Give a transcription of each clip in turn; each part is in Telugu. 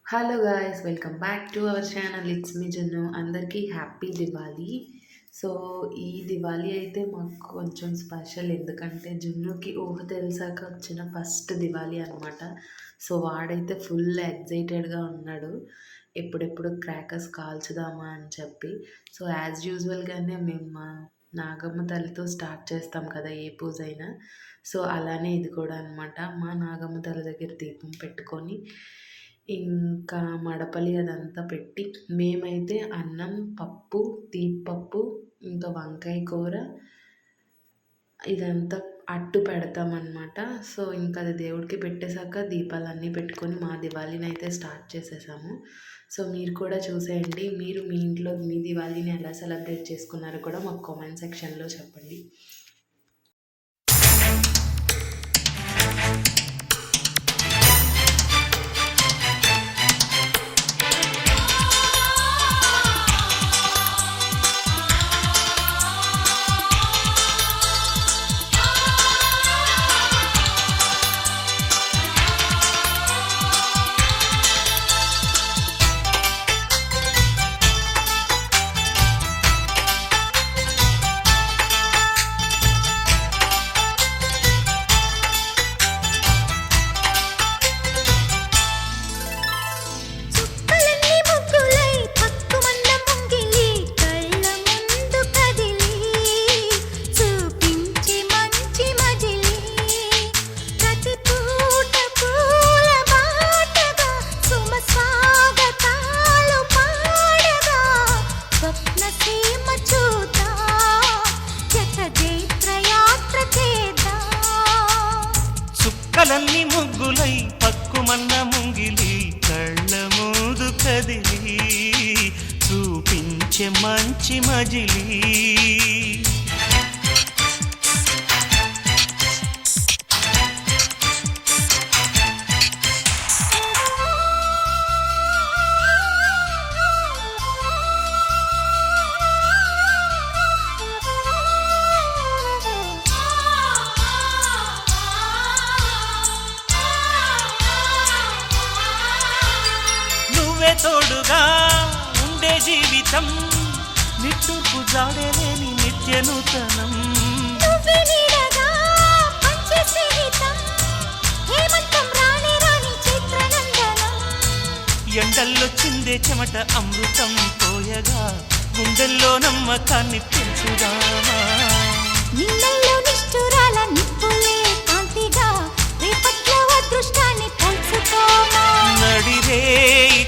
Hello guys welcome back to our channel it's me జున్ను అందరికీ హ్యాపీ దివాళీ. సో ఈ దివాళీ అయితే మాకు కొంచెం స్పెషల్, ఎందుకంటే జున్నుకి ఊహ తెలిసాక వచ్చిన ఫస్ట్ దివాళీ అనమాట. సో వాడైతే ఫుల్ ఎగ్జైటెడ్గా ఉన్నాడు, ఎప్పుడెప్పుడు క్రాకర్స్ కాల్చుదామా అని చెప్పి. సో యాజ్ యూజువల్గానే మేము మా నాగమ్మ తల్లితో స్టార్ట్ చేస్తాం కదా ఏ పూజ అయినా. సో అలానే ఇది కూడా అనమాట. మా నాగమ్మ తల్లి దగ్గర దీపం పెట్టుకొని ఇంకా మడపలి అదంతా పెట్టి, మేమైతే అన్నం, పప్పు, తీపప్పు, ఇంకా వంకాయ కూర ఇదంతా అట్టు పెడతామన్నమాట. సో ఇంకా అది దేవుడికి పెట్టేశాక దీపాలన్నీ పెట్టుకొని మా దివాళీని అయితే స్టార్ట్ చేసేసాము. సో మీరు కూడా చూసేయండి. మీరు మీ ఇంట్లో మీ దివాళీని ఎలా సెలబ్రేట్ చేసుకున్నారో కూడా మాకు కామెంట్ సెక్షన్లో చెప్పండి. చుక్కలన్నీ ముగ్గులై పక్కుమన్న ముంగిలి కళ్ళ ముందు కదిలి చూపించి మంచి మజిలి ప్రతి పూట పూల బాటగా సుమ స్వాగతాలు పాడగా స్వప్న సీమ చూద్దా జత జైత్రయాత్ర చేద్దా. చుక్కలన్నీ ముగ్గులై పక్కుమన్న ముంగిలి కళ్ళ ముందు కదిలి చూపించే మంచి మజిలీ. నువ్వే తోడుగా ఉండే జీవితం నిట్టూర్పు జాడలేని నిత్య నూతనం. నువ్వే నీడగా పంచే స్నేహితం హేమంతం రాని రాని చిత్రనందనం. ఎండల్లో చిందే చెమట అమృతం పోయగా గుండెల్లో నమ్మకాన్ని పెంచుదామా. నిన్నల్లో నిష్ఠురాల నిప్పులే కాంతిగా రేపట్ల అదృష్టాన్ని పంచుకోమా. నడిరే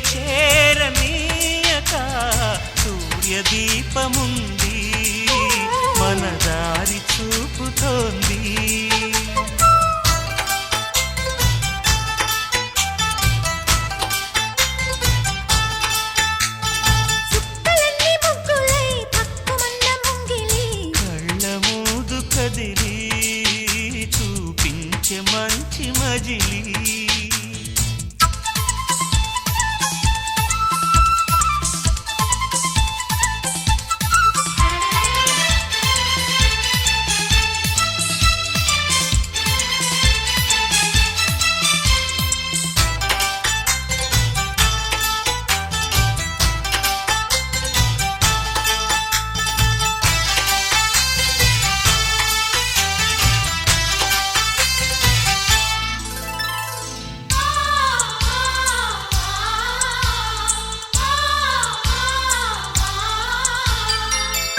చేరనీయక సూర్యదీపముంది మన దారి చూపుతోంది. చుక్కలన్నీ ముగ్గులై పక్కుమన్న ముంగిలి కళ్ళ మూదు కదిలి చూపించే మంచి మజిలీ.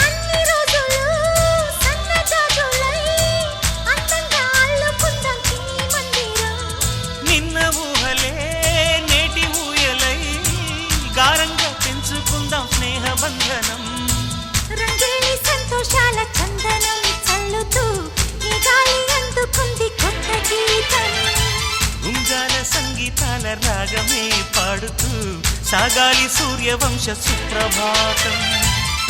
అన్ని రోజులు సన్నజాజులై అందంగా అల్లుకుందాం చిన్ని మందిరం. నిన్న ఊహలే నేటి ఊయలై గారంగా పెంచుకుందాం స్నేహబంధనం. రంగేలి సంతోషాల చందనం చల్లుతూ ఈ గాలి అందుకుంది కొత్త గీతం. ఉంగాల సంగీతాల రాగమే పాడుతూ సాగాలి సూర్యవంశ సుప్రభాతం.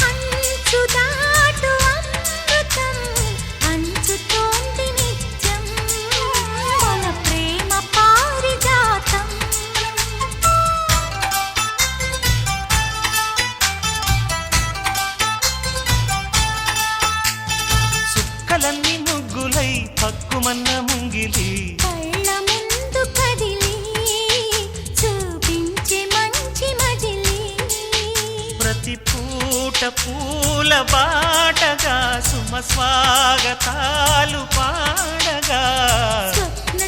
అంచు దాటు అమృతం అంచుతోంది నిత్యం మన ప్రేమ పారిజాతం. చుక్కలన్నీ ముగ్గులై పక్కుమన్న ముంగిలి కళ్ళ ముందు కదిలి చూపించే పుట్ట పూల బాటగా సుమ స్వాగతాలు పాడగా స్వప్న